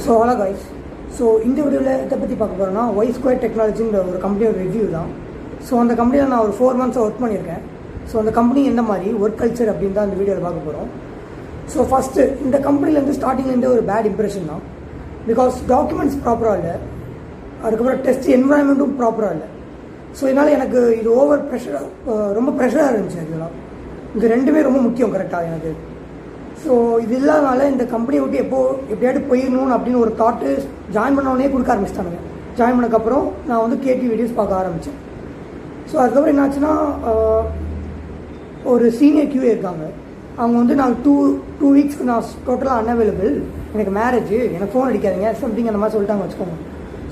So hello guys. So இந்த வீடியோவில் இதை பற்றி பார்க்க போகிறோன்னா ஒய் ஸ்கொயர் டெக்னாலஜிங்கிற ஒரு கம்பெனியோட ரிவ்யூ தான். ஸோ அந்த கம்பெனியில் நான் ஒரு 4 months ஒர்க் பண்ணியிருக்கேன். ஸோ அந்த கம்பெனி எந்த மாதிரி ஒர்க் கல்ச்சர் அப்படின்னு தான் இந்த வீடியோவில் பார்க்க போகிறோம். ஸோ ஃபஸ்ட்டு இந்த கம்பெனிலேருந்து ஸ்டார்டிங்லேருந்து ஒரு பேட் இம்ப்ரெஷன் தான். பிகாஸ் டாக்குமெண்ட்ஸ் ப்ராப்பராக இல்லை, அதுக்கப்புறம் டெஸ்ட் என்வரான்மெண்ட்டும் ப்ராப்பராக இல்லை. ஸோ இதனால் எனக்கு இது ஓவர் ப்ரெஷராக ரொம்ப ப்ரெஷராக இருந்துச்சு. இதெல்லாம் இது ரெண்டுமே ரொம்ப முக்கியம் கரெக்டாக எனக்கு. ஸோ இது இல்லாதனால இந்த கம்பெனியை விட்டு எப்படியாவது போயிடணும் அப்படின்னு ஒரு தாட்டு ஜாயின் பண்ணவொடனே கொடுக்க ஆரம்பிச்சிட்டானுங்க. ஜாயின் பண்ணக்கப்புறம் நான் வந்து கேடி வீடியோஸ் பார்க்க ஆரம்பித்தேன். ஸோ அதுக்கப்புறம் என்னாச்சுன்னா ஒரு சீனியர் கியூஏ இருக்காங்க. அவங்க வந்து நான் டூ வீக்ஸ்க்கு நான் டோட்டலாக அன்அவைலபிள், எனக்கு மேரேஜ், எனக்கு ஃபோன் அடிக்காதீங்க சம்திங் அந்த மாதிரி சொல்லிட்டாங்க வச்சுக்கோங்க.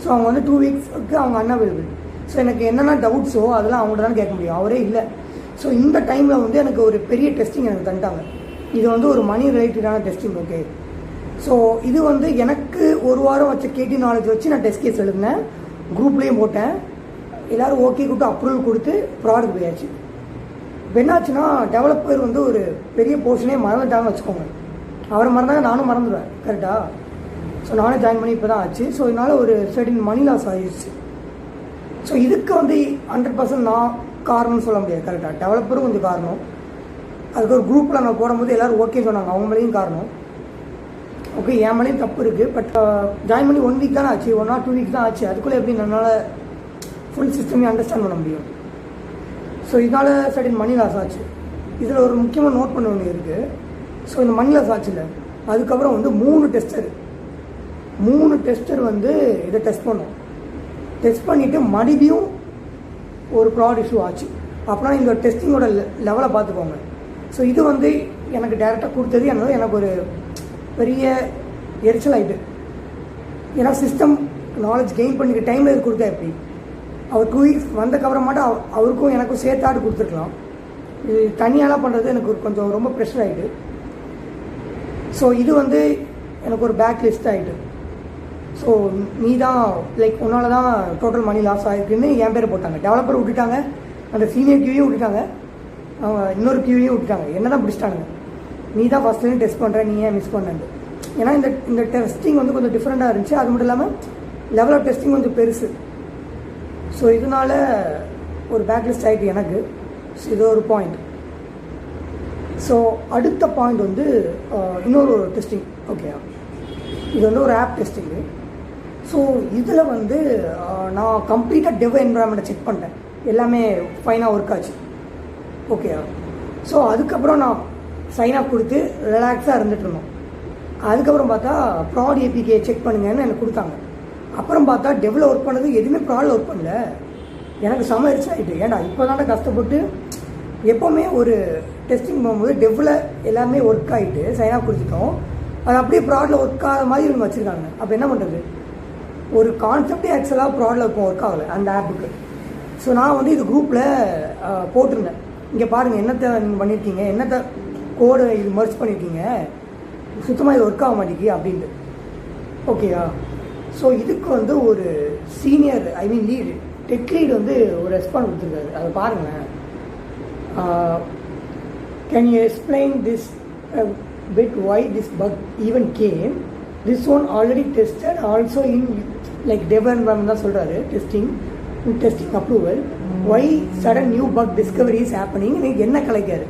ஸோ அவங்க வந்து 2 weeksக்கு அவங்க அன்அவைலபிள். ஸோ எனக்கு என்னென்ன டவுட்ஸோ அதெல்லாம் அவங்கள்ட்ட தான் கேட்க முடியும், அவரே இல்லை. ஸோ இந்த டைமில் வந்து எனக்கு ஒரு பெரிய டெஸ்டிங் எனக்கு தந்துட்டாங்க. இது வந்து ஒரு மணி ரிலேட்டடான டெஸ்டிங். ஓகே, ஸோ இது வந்து எனக்கு ஒரு வாரம் வச்ச கேடி நாலேஜ் வச்சு நான் டெஸ்ட் கேஸ் எழுதினேன், குரூப்லேயும் போட்டேன். எல்லோரும் ஓகே கொடுத்து அப்ரூவல் கொடுத்து ப்ராடக்ட் போயாச்சு. இப்போ என்னாச்சுன்னா டெவலப்பர் வந்து ஒரு பெரிய போர்ஷனே மறந்துட்டாங்கன்னு வச்சுக்கோங்க. அவரை மறந்தாங்க, நானும் மறந்துடுவேன் கரெக்டாக. ஸோ நானே ஜாயின் பண்ணி இப்போ தான் ஆச்சு. ஸோ இதனால் ஒரு சர்டின் மணி லாஸ் ஆகிடுச்சு. ஸோ இதுக்கு வந்து 100% நான் காரணம்னு சொல்ல முடியாது கரெக்டாக, டெவலப்பரும் கொஞ்சம் காரணம். அதுக்கு ஒரு குரூப்பில் நான் போடும்போது எல்லோரும் ஓகே சொன்னாங்க, அவங்க மேலேயும் காரணம். ஓகே, என் மேலேயும் தப்பு இருக்குது. பட் ஜாயின் பண்ணி 1 week தானே ஆச்சு, 1 or 2 weeks தான் ஆச்சு. அதுக்குள்ளே எப்படி என்னால் ஃபுல் சிஸ்டமே அண்டர்ஸ்டாண்ட் பண்ண முடியும். ஸோ இதனால் சர்டின் மணி லாஸ் ஆச்சு. இதில் ஒரு முக்கியமாக நோட் பண்ண வேண்டியது இருக்குது. ஸோ இந்த மணி லாஸ் ஆச்சு இல்லை, அதுக்கப்புறம் வந்து 3 டெஸ்டர் வந்து இதை டெஸ்ட் பண்ணோம். டெஸ்ட் பண்ணிவிட்டு மறுபடியும் ஒரு ப்ராடக்ட் இஷ்யூ ஆச்சு. அப்படின்னா இந்த டெஸ்டிங்கோட லெவலை பார்த்துக்கோங்க. ஸோ இது வந்து எனக்கு டேரெக்டாக கொடுத்தது எனக்கு ஒரு பெரிய எரிச்சல் ஆகிட்டு. ஏன்னா சிஸ்டம் நாலேஜ் கெயின் பண்ணிக்க டைமில் இது கொடுத்தா எப்படி, அவர் 2 weeks வந்தக்கப்புறம் மட்டும் அவருக்கும் எனக்கும் சேர்த்தாடு கொடுத்துருக்கலாம். இது தனியாலாம் பண்ணுறது எனக்கு கொஞ்சம் ரொம்ப ப்ரெஷர் ஆகிட்டு. ஸோ இது வந்து எனக்கு ஒரு பேக் லிஸ்ட் ஆகிட்டு. ஸோ நீ தான் லைக் உன்னால் தான் டோட்டல் மணி லாஸ் ஆகிருக்குன்னு என் பேரை போட்டாங்க. டெவலப்பர் விட்டுட்டாங்க, அந்த சீனியர் கியூவையும் விட்டுட்டாங்க, இன்னொரு கியூவையும் விட்டுட்டாங்க. என்ன தான் பிடிச்சிட்டாங்க, நீ தான் ஃபஸ்ட்லேருந்து டெஸ்ட் பண்ணுற, நீ ஏன் மிஸ் பண்ணது. ஏன்னா இந்த டெஸ்டிங் வந்து கொஞ்சம் டிஃப்ரெண்ட்டாக இருந்துச்சு. அது மட்டும் இல்லாமல் லெவல் ஆஃப் டெஸ்டிங் கொஞ்சம் பெருசு. ஸோ இதனால் ஒரு பேக்லிஸ்ட் ஆகிட்டு எனக்கு. ஸோ இது ஒரு பாயிண்ட். ஸோ அடுத்த பாயிண்ட் வந்து இன்னொரு டெஸ்டிங். ஓகே, இது வந்து ஒரு ஆப் டெஸ்டிங்கு. ஸோ இதில் வந்து நான் கம்ப்ளீட்டாக டெவ் என்வரான்மெண்ட்டை செக் பண்ணிட்டேன், எல்லாமே ஃபைனாக ஒர்க் ஆச்சு. ஓகே, ஸோ அதுக்கப்புறம் நான் சைன் அப் கொடுத்து ரிலாக்ஸாக இருந்துட்டு இருந்தோம். அதுக்கப்புறம் பார்த்தா ப்ராட் ஏபிகே செக் பண்ணுங்கன்னு எனக்கு கொடுத்தாங்க. அப்புறம் பார்த்தா டெவ்வில் ஒர்க் பண்ணது எதுவுமே ப்ராடில் ஒர்க் பண்ணல. எனக்கு செம எரிச்சல் ஆகிட்டு. ஏன்டா இப்போ தானே கஷ்டப்பட்டு எப்போவுமே ஒரு டெஸ்டிங் போகும்போது டெவ்வில் எல்லாமே ஒர்க் ஆகிட்டு சைன் அப் கொடுத்துட்டோம், அது அப்படியே ப்ராடில் ஒர்க் ஆகாத மாதிரி இவங்க வச்சுருக்காங்க. அப்போ என்ன பண்ணுறது, ஒரு கான்செப்டே ஆக்சுவலாக ப்ராடில் இருக்கும், ஒர்க் ஆகலை அந்த ஆப்புக்கு. ஸோ நான் வந்து இது குரூப்பில் போட்டிருந்தேன், இங்கே பாருங்கள் என்னத்தை நீங்கள் பண்ணியிருக்கீங்க, என்னத்தை கோடை இது மர்ச் பண்ணியிருக்கீங்க, சுத்தமாக இது ஒர்க் ஆக மாட்டேங்கி அப்படின்ட்டு. ஓகேயா. ஸோ இதுக்கு வந்து ஒரு சீனியர் லீடு, டெக் லீடு வந்து ஒரு ரெஸ்பாண்ட் கொடுத்துருக்காரு. அதை பாருங்கள். Can you explain this bit why this bug even came, this one already tested also in like dev environment தான் சொல்றாரு, testing approval, why sudden new bug discovery is happening. நீங்க என்ன கலைக்காரு,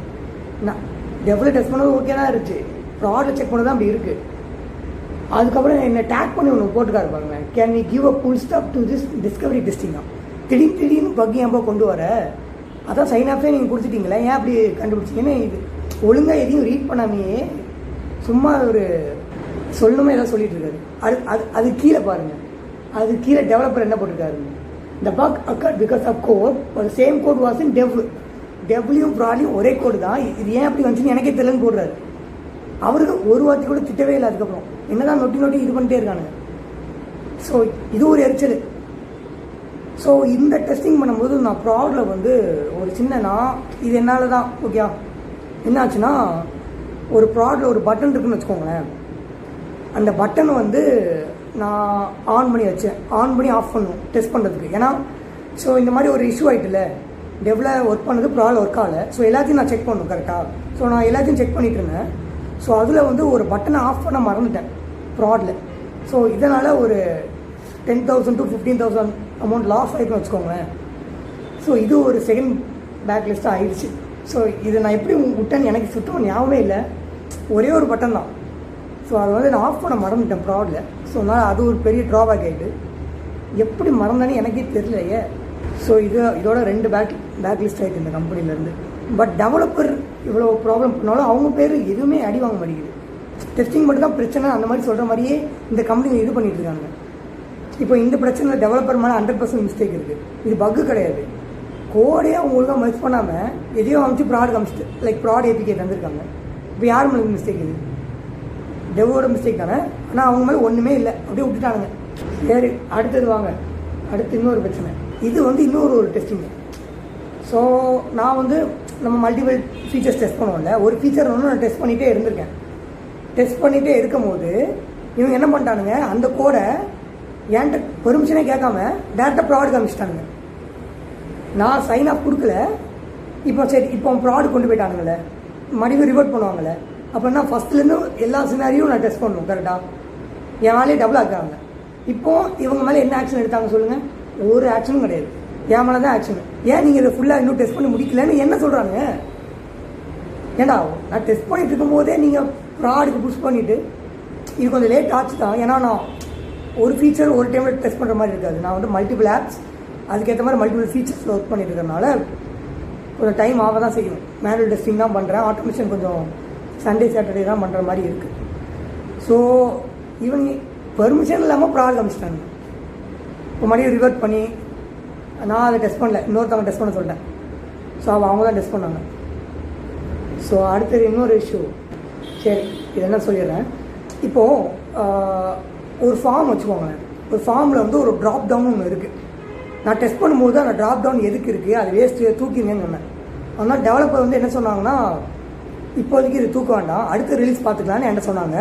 நான் டெவலப் டெஸ்ட் பண்ணது okay தான் இருந்துச்சு, product check பண்ணது தான் அப்படி இருக்கு. அதுக்கப்புறம் என்ன டேக் பண்ணி ஒன்று போட்டுக்காரு பாருங்க, can we give a full stop to this discovery டெஸ்டிங்கா. திடீர்னு பக் ஏன்பா கொண்டு வர, அதான் சைன் ஆஃபே நீங்கள் கொடுத்துட்டீங்களே, ஏன் அப்படி கண்டுபிடிச்சிங்கன்னு. இது ஒழுங்காக எதையும் ரீட் பண்ணாமையே சும்மா ஒரு சொல்லணுமே ஏதாவது சொல்லிட்டு இருக்காரு. அது கீழே பாருங்கள், அது கீழே டெவலப்பர் என்ன போட்டிருக்காரு, இந்த bug occurred because of code, ஒரு சேம் கோட் வாஸ் இன் டெவ்லையும் ப்ராட்லையும் ஒரே கோடு தான், இது ஏன் அப்படி வந்துச்சுன்னு எனக்கே தெரியலன்னு போடுறாரு. அவருக்கு ஒரு வார்த்தை கூட திட்டவே இல்லை. அதுக்கப்புறம் என்னதான் நொட்டி இது பண்ணிட்டே இருக்கானுங்க. ஸோ இது ஒரு எரிச்சல். ஸோ இந்த டெஸ்டிங் பண்ணும்போது நான் ப்ராடில் வந்து ஒரு இது என்னால் தான். ஓகே, என்னாச்சுன்னா ஒரு ப்ராடில் ஒரு பட்டன் இருக்குன்னு வச்சுக்கோங்களேன், அந்த பட்டனை வந்து நான் ஆன் பண்ணி வச்சேன், ஆன் பண்ணி ஆஃப் பண்ணணும் டெஸ்ட் பண்ணுறதுக்கு. ஏன்னா ஸோ இந்த மாதிரி ஒரு இஷ்யூ ஆகிட்டுல, டெவ்வில் ஒர்க் பண்ணது ப்ராடில் ஒர்க் ஆகலை. ஸோ எல்லாத்தையும் நான் செக் பண்ணணும் கரெக்டாக. ஸோ நான் எல்லாத்தையும் செக் பண்ணிகிட்டு இருந்தேன். ஸோ அதில் வந்து ஒரு பட்டனை ஆஃப் பண்ண மறந்துட்டேன் ப்ராடில். ஸோ இதனால் ஒரு 10,000 to 15,000 அமௌண்ட் லாஸ் ஆகிருக்குன்னு வச்சுக்கோங்களேன். ஸோ இது ஒரு செகண்ட் பேக் லிஸ்ட்டாக ஆயிடுச்சு. ஸோ இதை நான் எப்படி விட்டேன்னு எனக்கு சுத்தமாக ஞாபகமே இல்லை. ஒரே ஒரு பட்டன் தான். ஸோ அதை வந்து நான் ஆஃப் பண்ண மறந்துட்டேன் ப்ராடில். ஸோ அதனால் அது ஒரு பெரிய ட்ராபேக் ஆகிட்டு எப்படி மறந்தேன்னு எனக்கே தெரியலையே. ஸோ இதோட 2 பேக் லிஸ்ட் ஆகிட்டு இந்த கம்பெனிலேருந்து. பட் டெவலப்பர் இவ்வளோ ப்ராப்ளம் பண்ணாலும் அவங்க பேர் எதுவுமே அடி வாங்க மாட்டேங்குது. டெஸ்டிங் மட்டும் தான் பிரச்சனை அந்த மாதிரி சொல்கிற மாதிரியே இந்த கம்பெனி இது பண்ணிட்டு இருக்காங்க. இப்போ இந்த பிரச்சனையில் டெவலப்பர் மேலே 100% மிஸ்டேக் இருக்குது. இது பக்கு கிடையாது. கோடே அவங்க ஒழுங்காக மெர்ஜ் பண்ணாமல் எதையோ அமைச்சு ப்ராட் காமிச்சிட்டு லைக் ப்ராட் ஏபிகே தந்திருக்காங்க. இப்போ யார் மேலே மிஸ்டேக் இது? டெவோட மிஸ்டேக் தானே. ஆனால் அவங்க மேலே ஒன்றுமே இல்லை, அப்படியே விட்டுட்டானுங்க. சரி, அடுத்தது வாங்க. அடுத்து இன்னொரு பிரச்சனை. இது வந்து இன்னொரு டெஸ்டிங். ஸோ நான் வந்து நம்ம மல்டிபிள் ஃபீச்சர்ஸ் டெஸ்ட் பண்ணுவோம்ல, ஒரு ஃபீச்சர் ஒன்று நான் டெஸ்ட் பண்ணிகிட்டே இருந்திருக்கேன். டெஸ்ட் பண்ணிகிட்டே இருக்கும் போது இவங்க என்ன பண்ணிட்டானுங்க, அந்த கோடை என்கிட்ட பெர்மிஷனே கேட்காம டேரெக்டாக ப்ராடக்ட் காமிச்சிட்டானுங்க. நான் சைன் ஆஃப் கொடுக்கல. இப்போ சரி, இப்போ ப்ராடக்ட் கொண்டு போயிட்டானுங்களே, மறுபடியும் ரிவர்ட் பண்ணுவாங்களே. அப்படின்னா ஃபஸ்ட்லேருந்து எல்லா சினாரியும் நான் டெஸ்ட் பண்ணணும் கரெக்டாக. என் வேலையை டபுள் ஆக்குறாங்க. இப்போ இவங்க மேலே என்ன ஆக்ஷன் எடுத்தாங்க சொல்லுங்கள்? ஒரு ஆக்ஷனும் கிடையாது. என் மேலே தான் ஆக்ஷன். ஏன் நீங்கள் இதை ஃபுல்லாக இன்னும் டெஸ்ட் பண்ணி முடிக்கலன்னு என்ன சொல்கிறாங்க? ஏன்னா நான் டெஸ்ட் பண்ணிட்டு இருக்கும் போதே நீங்கள் ப்ராடக்ட் புஷ் பண்ணிவிட்டு இது கொஞ்சம் லேட் ஆச்சு தான். ஏன்னா நான் ஒரு ஃபீச்சர் ஒரு டைமில் டெஸ்ட் பண்ணுற மாதிரி இருக்காது. நான் வந்து மல்டிபிள் ஆப்ஸ் அதுக்கேற்ற மாதிரி மல்டிபிள் ஃபீச்சர்ஸில் ஒர்க் பண்ணிட்டு இருக்கிறதுனால கொஞ்சம் டைம் ஆக தான் செய்யும். மேனுவல் டெஸ்டிங் தான் பண்ணுறேன். ஆட்டோமேஷன் கொஞ்சம் சண்டே சாட்டர்டே தான் பண்ணுற மாதிரி இருக்குது. ஸோ இவங்க பெர்மிஷன் இல்லாமல் ப்ராடக்ட் காமிச்சிட்டாங்க. இப்போ மறுபடியும் ரிவர்ட் பண்ணி நான் அதை டெஸ்ட் பண்ணல, இன்னொருத்தவங்க டெஸ்ட் பண்ண சொல்லிட்டேன். ஸோ அவங்க தான் டெஸ்ட் பண்ணாங்க. ஸோ அடுத்தது இன்னொரு இஷ்யூ. சரி, இது என்ன சொல்லிடுறேன். இப்போது ஒரு ஃபார்ம் வச்சுக்கோங்க. ஒரு ஃபார்மில் வந்து ஒரு ட்ராப் டவுன் ஒன்று இருக்குது. நான் டெஸ்ட் பண்ணும்போது அந்த ட்ராப் டவுன் எதுக்கு இருக்குது, அது வேஸ்ட்டு தூக்கிங்கன்னு சொன்னேன். ஆனால் டெவலப்பர் வந்து என்ன சொன்னாங்கன்னா, இப்போதைக்கு இது தூக்க வேண்டாம், அடுத்த ரிலீஸ் பார்த்துக்கலான்னு என்கிட்ட சொன்னாங்க.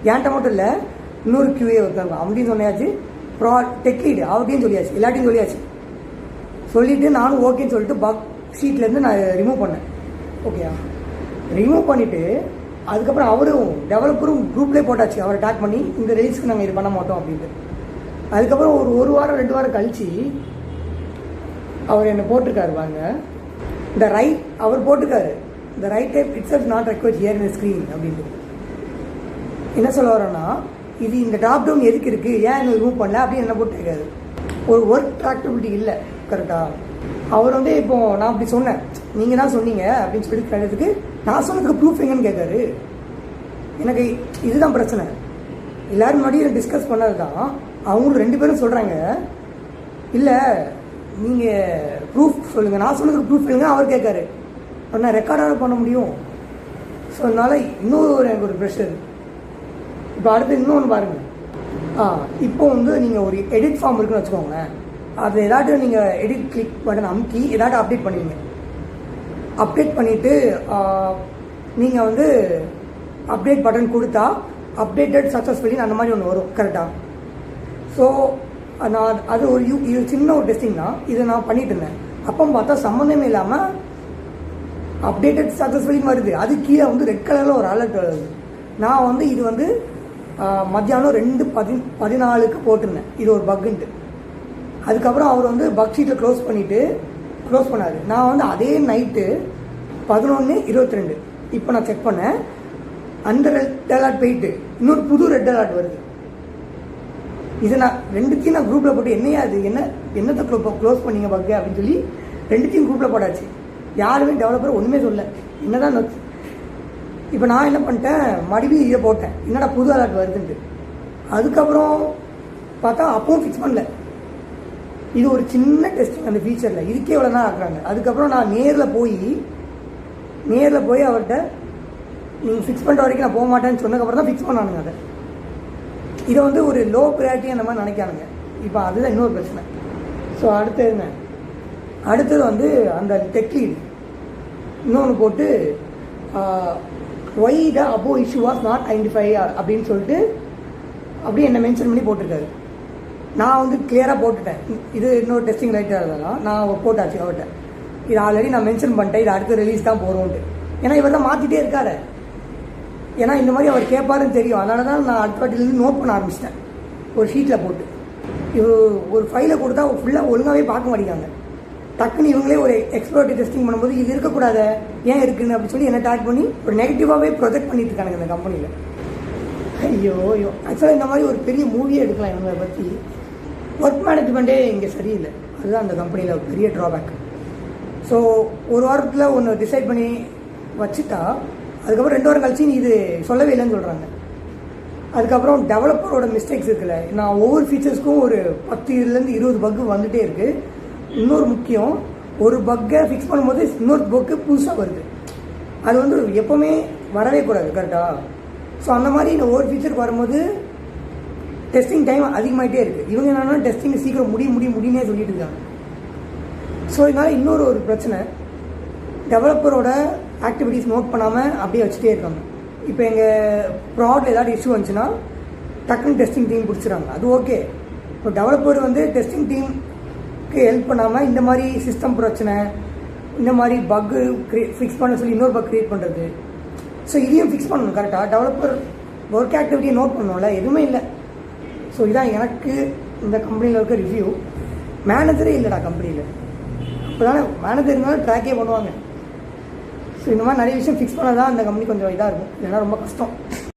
என்கிட்ட மட்டும் இல்லை, இன்னொரு QA இருக்காங்க, அப்படின்னு சொன்னாச்சு. டெக் லீடு அவர்கிட்டையும் சொல்லியாச்சு, எல்லாத்தையும் சொல்லியாச்சு. சொல்லிவிட்டு நானும் ஓகேன்னு சொல்லிட்டு பக் ஷீட்லேருந்து நான் ரிமூவ் பண்ணேன். ஓகேயா, ரிமூவ் பண்ணிவிட்டு அதுக்கப்புறம் அவரும் டெவலப்பரும் குரூப்லேயே போட்டாச்சு, அவரை டேக் பண்ணி இந்த ரிலீஸ்க்கு நாங்கள் இது பண்ண மாட்டோம் அப்படின்ட்டு. அதுக்கப்புறம் ஒரு வாரம் 2 வாரம் கழிச்சு அவர் என்ன போட்டிருக்காரு பாருங்க, இந்த ரைட் அவர் போட்டிருக்காரு, இந்த right type it's self not required here in screen அப்படின்ட்டு. என்ன சொல்ல வரோன்னா, இது இந்த ட்ராப் டவுன் எதுக்கு இருக்குது, ஏன் இன்னும் ரிமூவ் பண்ணல அப்படின்னு என்ன போட்டிருக்காரு. ஒரு ஒர்க் ட்ராக்டபிலிட்டி இல்லை கரெக்டாக. அவர் வந்து இப்போ நான் அப்படி சொன்னேன், நீங்கள் தான் சொன்னீங்க அப்படின்னு சொல்லி கேட்டதுக்கு நான் சொன்னதுக்கு ப்ரூஃப் எங்கன்னு கேட்காரு. எனக்கு இதுதான் பிரச்சனை. எல்லோரும் முன்னாடியும் டிஸ்கஸ் பண்ணது தான். அவங்களும் 2 பேரும் சொல்கிறாங்க, இல்லை நீங்கள் ப்ரூஃப் சொல்லுங்கள், நான் சொன்னதுக்கு ப்ரூஃப் இல்லைங்க அவர் கேட்காரு. நான் ரெக்கார்டாக பண்ண முடியும். ஸோ அதனால் இன்னொரு எனக்கு ஒரு ப்ரெஷர். இப்போ அடுத்து இன்னொன்று பாருங்கள். இப்போ வந்து நீங்கள் ஒரு எடிட் ஃபார்ம் இருக்குன்னு வச்சுக்கோங்களேன். அதில் ஏதாட்டும் நீங்கள் எடிட் கிளிக் பட்டன் அமுக்கி ஏதாட்டும் அப்டேட் பண்ணுவீங்க. அப்டேட் பண்ணிவிட்டு நீங்கள் வந்து அப்டேட் பட்டன் கொடுத்தா அப்டேட்டட் சக்ஸஸ்ஃபுல்லி அந்த மாதிரி ஒன்று வரும் கரெக்டாக. ஸோ நான் அது இது சின்ன ஒரு டெஸ்டிங் தான். இதை நான் பண்ணிட்டு இருந்தேன். அப்போ பார்த்தா சம்மந்தமே இல்லாமல் அப்டேட்டட் சக்ஸஸ்ஃபுல்லின்னு வருது. அது கீழே வந்து ரெட் கலரில் ஒரு அலர்ட் வருது. நான் வந்து இது வந்து மத்தியானம் 2:14 போட்டிருந்தேன், இது ஒரு பக்குன்ட்டு. அதுக்கப்புறம் அவர் வந்து பக் ஷீட்டில் க்ளோஸ் பண்ணார். நான் வந்து அதே நைட்டு 11:22 இப்போ நான் செக் பண்ணேன். அந்த ரெட் அலர்ட் போயிட்டு இன்னொரு புது ரெட் அலர்ட் வருது. இது நான் 2த்தையும் நான் குரூப்பில் போட்டு என்னையா அது என்னத்தை க்ளோஸ் பண்ணீங்க பக்கு அப்படின்னு சொல்லி 2த்தையும் குரூப்பில் போட்டாச்சு. யாருமே டெவலப்பர் ஒன்றுமே சொல்ல. என்னதான் இப்போ நான் என்ன பண்ணிட்டேன், மறுபடியும் இதை போட்டேன், என்னடா புது அலர்ட் வருதுன்ட்டு. அதுக்கப்புறம் பார்த்தா அப்பவும் ஃபிக்ஸ் பண்ணல. இது ஒரு சின்ன டெஸ்டிங் அந்த ஃபீச்சரில், இதுக்கே இவ்வளோ தான் ஆக்குறாங்க. அதுக்கப்புறம் நான் நேரில் போய் அவர்கிட்ட நீங்கள் ஃபிக்ஸ் பண்ணுற வரைக்கும் நான் போக மாட்டேன்னு சொன்னதுக்கப்புறம் தான் ஃபிக்ஸ் பண்ணானுங்க அதை. இதை வந்து ஒரு லோ ப்ரையாரிட்டி அந்த மாதிரி நினைக்கானுங்க. இப்போ அதுதான் இன்னொரு பிரச்சனை. ஸோ அடுத்தது வந்து அந்த டெக் லீட் இன்னொன்று போட்டு why the above issue was not identify அப்படின்னு சொல்லிட்டு அப்படியே என்னை மென்ஷன் பண்ணி போட்டிருக்காரு. நான் வந்து கிளியராக போட்டுட்டேன், இது இன்னொரு டெஸ்டிங் ரைட்டாக இருந்தாலும் நான் போட்டாச்சு அவர்கிட்ட. இது ஆல்ரெடி நான் மென்ஷன் பண்ணிட்டேன், இது அடுத்த ரிலீஸ் தான் போகிறோன்ட்டு. ஏன்னா இவர் தான் மாற்றிட்டே இருக்காரு. ஏன்னா இந்த மாதிரி அவர் கேட்பாருன்னு தெரியும். அதனால தான் நான் அடுத்த வாட்டிலேருந்து நோட் பண்ண ஆரம்பிச்சிட்டேன். ஒரு ஷீட்டில் போட்டு ஒரு ஃபைலை கொடுத்தா ஃபுல்லாக ஒழுங்காகவே பார்க்க மாட்டேங்காங்க. டக்குன்னு இவங்களே ஒரு எக்ஸ்பர்ட் டெஸ்டிங் பண்ணும்போது இது இருக்கக்கூடாத ஏன் இருக்குன்னு அப்படின்னு சொல்லி என்ன டாக் பண்ணி ஒரு நெகட்டிவாகவே ப்ரொஜெக்ட் பண்ணிட்டு இருக்காங்க இந்த கம்பெனியில். ஐயோ ஆக்சுவலாக இந்த மாதிரி ஒரு பெரிய மூவியே எடுக்கலாம் இவங்களை பற்றி. ஒர்க் மேனேஜ்மெண்ட்டே இங்கே சரியில்லை, அதுதான் அந்த கம்பெனியில் ஒரு பெரிய ட்ராபேக். ஸோ ஒரு வாரத்தில் ஒன்று டிசைட் பண்ணி வச்சுட்டா அதுக்கப்புறம் 2 வாரம் கழிச்சு நீ இது சொல்லவே இல்லைன்னு சொல்கிறாங்க. அதுக்கப்புறம் டெவலப்பரோட மிஸ்டேக்ஸ் இருக்குல்ல, நான் ஒவ்வொரு ஃபீச்சர்ஸ்க்கும் ஒரு 10 20 பக்கு வந்துகிட்டே இருக்குது. இன்னொரு முக்கியம், ஒரு பக்கை ஃபிக்ஸ் பண்ணும்போது இன்னொரு பக்கு புதுசாக வருது. அது வந்து எப்போவுமே வரவே கூடாது, கரெக்டாக? ஸோ அந்த மாதிரி இந்த ஒவ்வொரு ஃபீச்சருக்கு வரும்போது டெஸ்டிங் டைம் அதிகமாகிட்டே இருக்குது. இவங்க என்னன்னா டெஸ்டிங் சீக்கிரம் முடியுன்னே சொல்லிட்டு இருக்காங்க. ஸோ இதனால் இன்னொரு பிரச்சனை, டெவலப்பரோட ஆக்டிவிட்டீஸ் நோட் பண்ணாமல் அப்படியே வச்சுட்டே இருக்காங்க. இப்போ எங்கள் ப்ராடக்ட் ஏதாவது இஷ்யூ வந்துச்சுன்னா டக்குன்னு டெஸ்டிங் டீம் பிடிச்சிடுறாங்க, அது ஓகே. இப்போ டெவலப்பர் வந்து டெஸ்டிங் டீமுக்கு ஹெல்ப் பண்ணாமல் இந்த மாதிரி சிஸ்டம் பிரச்சனை, இந்த மாதிரி பக்கு ஃபிக்ஸ் பண்ண சொல்லி இன்னொரு பக் க்ரியேட் பண்ணுறது. ஸோ இதையும் ஃபிக்ஸ் பண்ணணும் கரெக்டாக. டெவலப்பர் ஒர்க் ஆக்டிவிட்டியை நோட் பண்ணணும்ல, எதுவுமே இல்லை. ஸோ இதான் எனக்கு இந்த கம்பெனியில் இருக்க ரிவ்யூ. மேனேஜரே இல்லைடா கம்பெனியில். இப்போ தானே மேனேஜர் இருந்தாலும் ட்ராக்கே பண்ணுவாங்க. ஸோ இந்த மாதிரி நிறைய விஷயம் ஃபிக்ஸ் பண்ணால் தான் அந்த கம்பெனி கொஞ்சம் இதாக இருக்கும், இல்லைன்னா ரொம்ப கஷ்டம்.